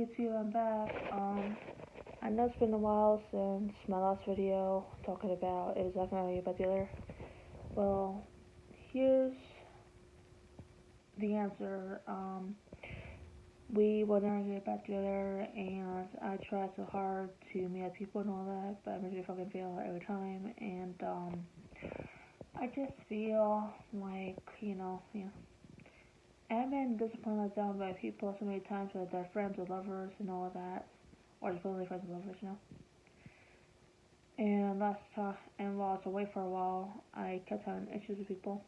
YouTube, I'm back. I know it's been a while since my last video talking about it was not gonna be about the other. Well, here's the answer. We were never get back together, and I tried so hard to meet up people and all that, but I make me fucking fail every time, and I just feel like I've been disappointed let down by people so many times with their friends or lovers and all of that, or just really friends and lovers. And while I was away for a while, I kept having issues with people,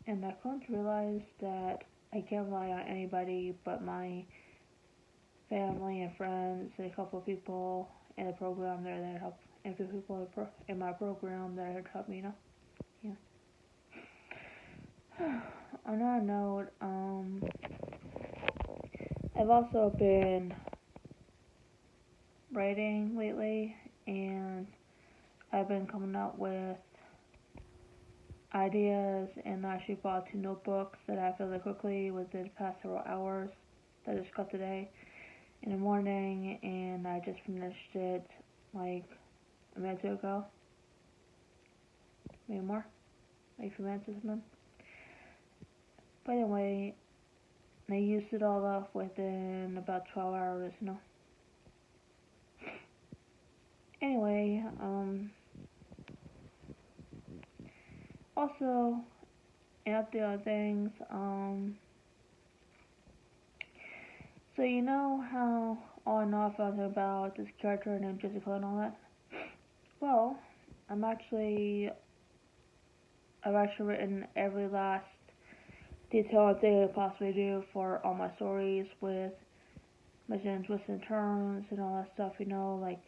and I come to realize that I can't rely on anybody but my family and friends, and a couple of people in the program there that help, and a few people in my program that help me. Yeah. On that note, I've also been writing lately, and I've been coming up with ideas, and I actually bought 2 notebooks that I filled out quickly within the past several hours that I just got today in the morning, and I just finished it like a minute or two ago, maybe more, maybe a few minutes or something. But anyway, I used it all up within about 12 hours. Anyway, also, and the other things, so you know how on and off I was about this character named Jessica and all that? Well, I've actually written every last detailed thing I could possibly do for all my stories with mentioning twists and turns and all that stuff, like,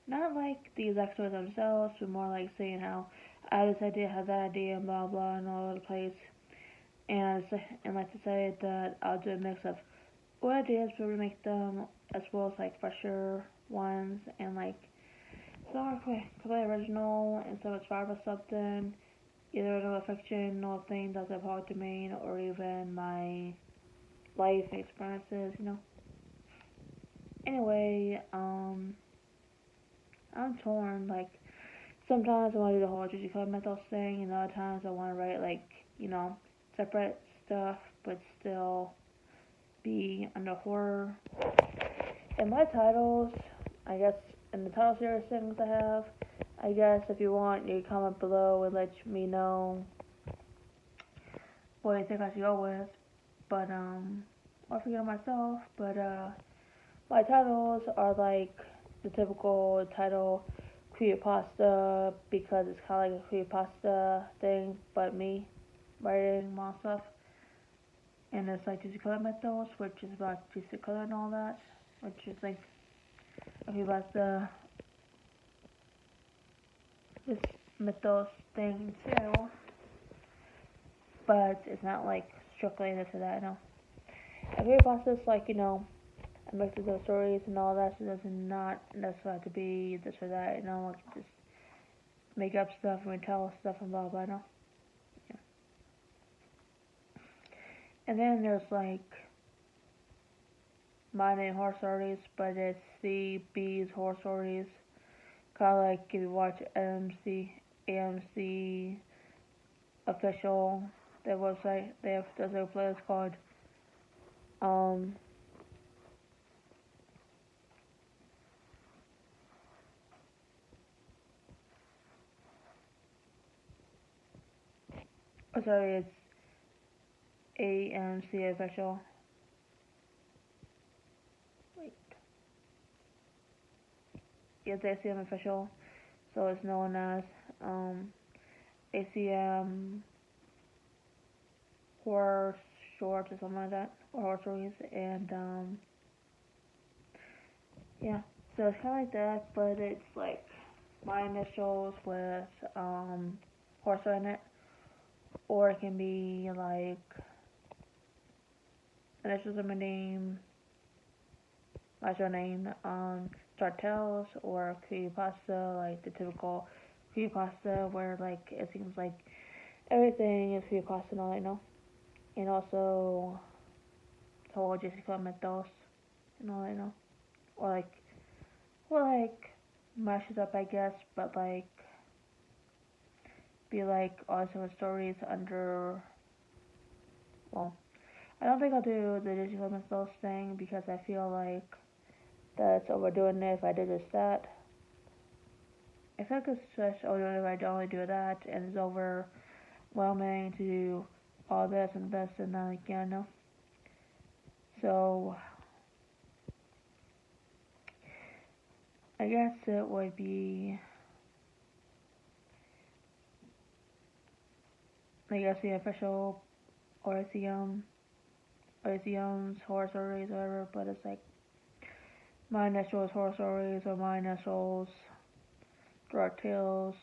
not like the exact stories themselves, but more like saying how I had this idea, had that idea, and blah blah, and all over the place. And like to say that I'll do a mix of old ideas, but remake them, as well as like fresher ones, and like some are completely original, and some inspired by something, either another fiction or thing that's a public domain, or even my life experiences. Anyway, I'm torn. Like, sometimes I want to do the whole Juicy Club Mythos thing, and other times I want to write, separate stuff, but still be under horror. And my titles, I guess, in the title series things I have, I guess if you want, you can comment below and let me know what you think I should go with. But, I forget myself, but, my titles are like the typical title creepypasta, because it's kind of like a creepypasta thing, but me writing my stuff. And it's like Juicy Color Mythos, which is about Juicy Color and all that, which is like a creepypasta, this mythos thing too, but it's not like strictly this or that. A creepypasta is like, a mix of those stories and all that, so it does not necessarily have to be this or that, like just make up stuff and retell stuff and blah blah. Yeah. And then there's like my name horror stories, but it's CB's horror stories. Kind of like if you watch AMC official, their website, they have there's a playlist called um oh sorry, it's AMC official. Wait. Yeah, it's ACM official. So it's known as ACM horror shorts or something like that, or horror stories, and yeah. So it's kind of like that, but it's like my initials with horse in it, or it can be like initials of my name, my surname, Startels, or creepypasta, like the typical creepypasta where like it seems like everything is creepypasta and all that. And also the whole Jessica Mythos. or like mash it up, I guess, but like be like all different stories under. Well, I don't think I'll do the digital mythos thing because I feel like that's overdoing it if I did just that. If I could just overdo it if I only do that and it's overwhelming to do all this and this and then like no. So I guess it would be I guess the official Ortheum's horror stories or whatever, but it's like my initials horror stories or my initials dark tales,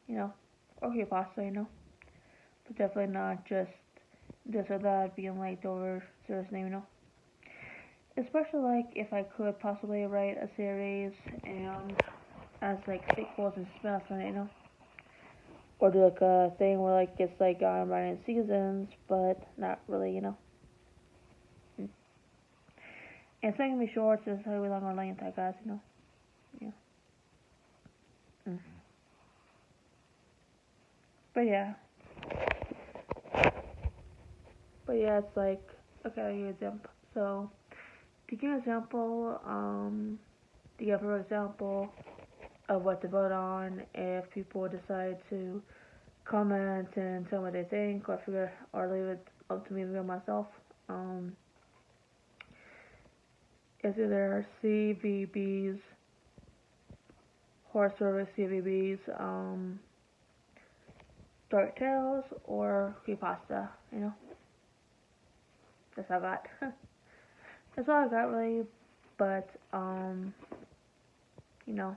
you know, or creepypasta, but definitely not just this or that being like the over serious name. Especially like if I could possibly write a series and as like sequels and spin-offs on it. Or do like a thing where like it's like I'm writing seasons, but not really. Mm. And it's not gonna be short, so it's really long or length, I guess. Yeah. Mm. But yeah. It's like okay, I'll give you an example. So to give an example, to give an example of what to vote on if people decide to comment and tell me what they think or leave it up to me to myself. It's either CVB's horror stories, CVB's dark tales, or creepypasta. That's all I got. That's all I got really, but you know,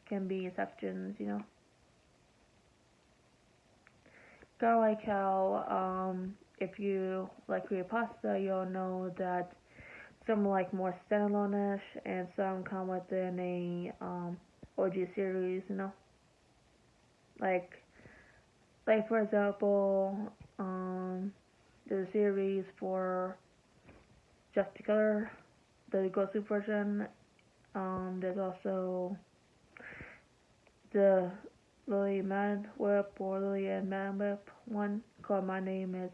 can be exceptions. Kinda like how if you like creepypasta, you'll know that some like more standalone-ish and some come within a OG series. Like for example, there's a series for Just Together, the Ghost Soup version. There's also the Lily Manwhip or Lillian Manwhip one called My Name is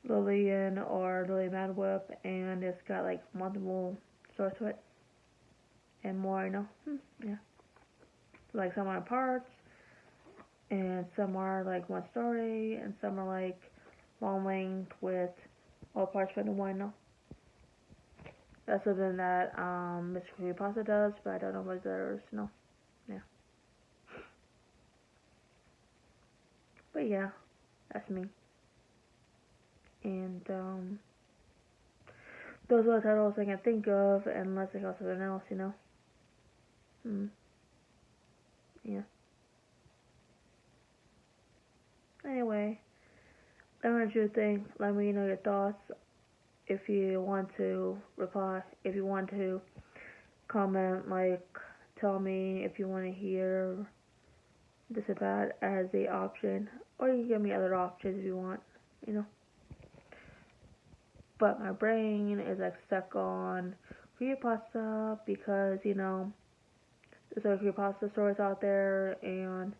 Lillian or Lily Manwhip, and it's got like multiple stories to it and more. Yeah. Like some are parts, and some are like one story, and some are like long length with all parts but in one. That's something that Mr. Creepypasta does, but I don't know what others. Yeah. But yeah, that's me. And those are the titles I can think of, unless I got something else. Yeah. Anyway, let me know what you think. Let me know your thoughts. If you want to reply, if you want to comment, like tell me if you want to hear this or that as a option, or you can give me other options if you want. But my brain is like stuck on creepypasta because there's other creepypasta stories out there, and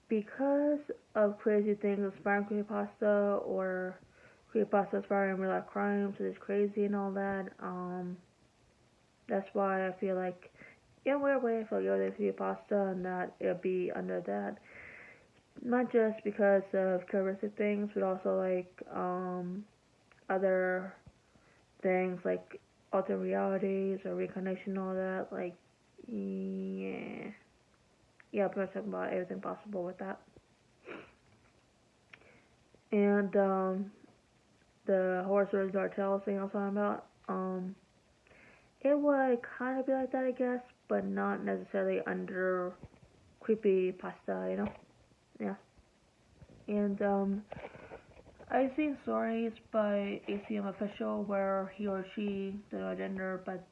because of crazy things inspiring creepypasta or creepypasta inspiring real life crimes, so it's crazy and all that. That's why I feel like in a weird way I feel like there's creepypasta and that it'll be under that. Not just because of characteristic things, but also like other things like alternate realities or reincarnation and all that. Like yeah, I'm pretty talking about everything possible with that. And the horror stories dark tales thing I was talking about, it would kind of be like that, I guess, but not necessarily under creepy pasta. Yeah. And I've seen stories by ACM official where he or she, they don't gender, but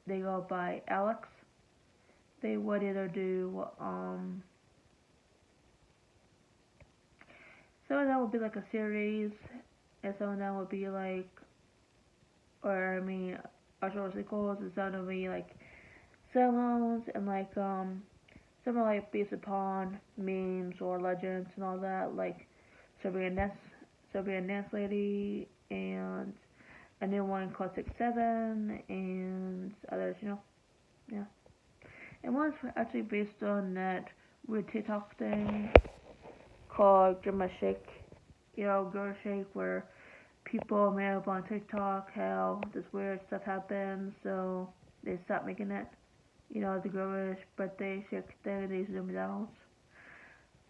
they go by Alex. They would either do some of them would be like a series, and some of them would be like or I mean, actual sequels instead of be like standalones and like some are like based upon memes or legends and all that, like Serbian Dance Lady and a new one called 6-7 and others, yeah. And one's actually based on that weird TikTok thing called Grandma Shake, Girl Shake, where people made up on TikTok how this weird stuff happens, so they stopped making it. The girlish birthday shake thing they used to do McDonald's.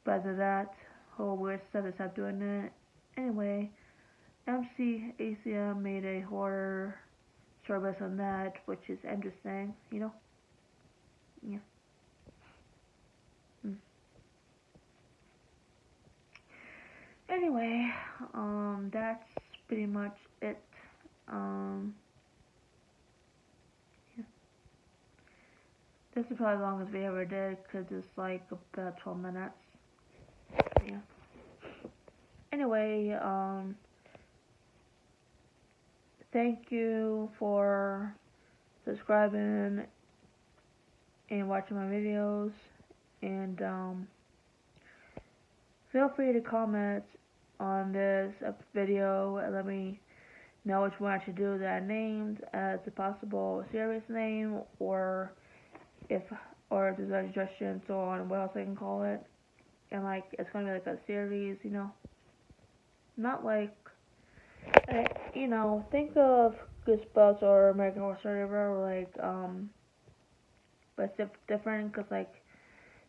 But after that whole weird stuff, they stopped doing it. Anyway, ACM made a horror service on that, which is interesting. Yeah. Mm. Anyway, that's pretty much it. Um, yeah. This is probably the longest we ever did, because it's like about 12 minutes. Yeah. Anyway, thank you for subscribing and watching my videos, and feel free to comment on this video and let me know which one I should do that I named as a possible series name, or if or if there's a suggestion on what else I can call it. And like it's gonna be like a series, not like think of Goosebumps or American Horror Story, like but it's different because like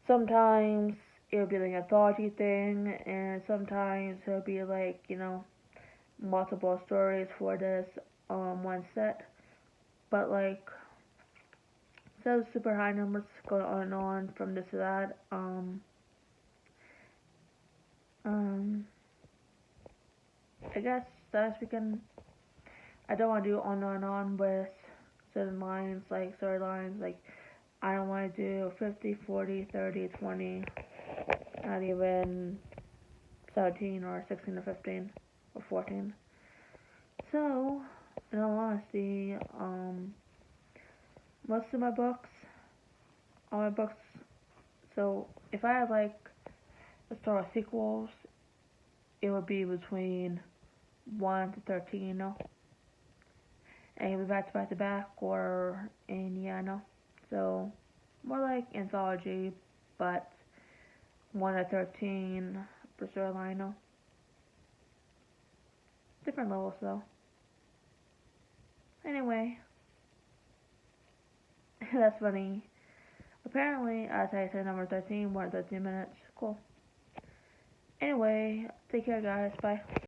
sometimes it'll be like an anthology thing, and sometimes it'll be like multiple stories for this one set. But like instead of super high numbers going on and on from this to that, I guess last weekend I don't want to do on and on with certain lines, like storylines, like I don't want to do 50, 40, 30, 20, not even 17 or 16 or 15 or 14. So, in all honesty, most of my books, all my books, so if I had like a start with sequels, it would be between 1 to 13, and it would be back to back, or, and yeah, so more like anthology, but 1 to 13 per storyline, different levels though. Anyway, that's funny. Apparently, as I said, number 13, 1 to 13 minutes. Cool. Anyway, take care, guys. Bye.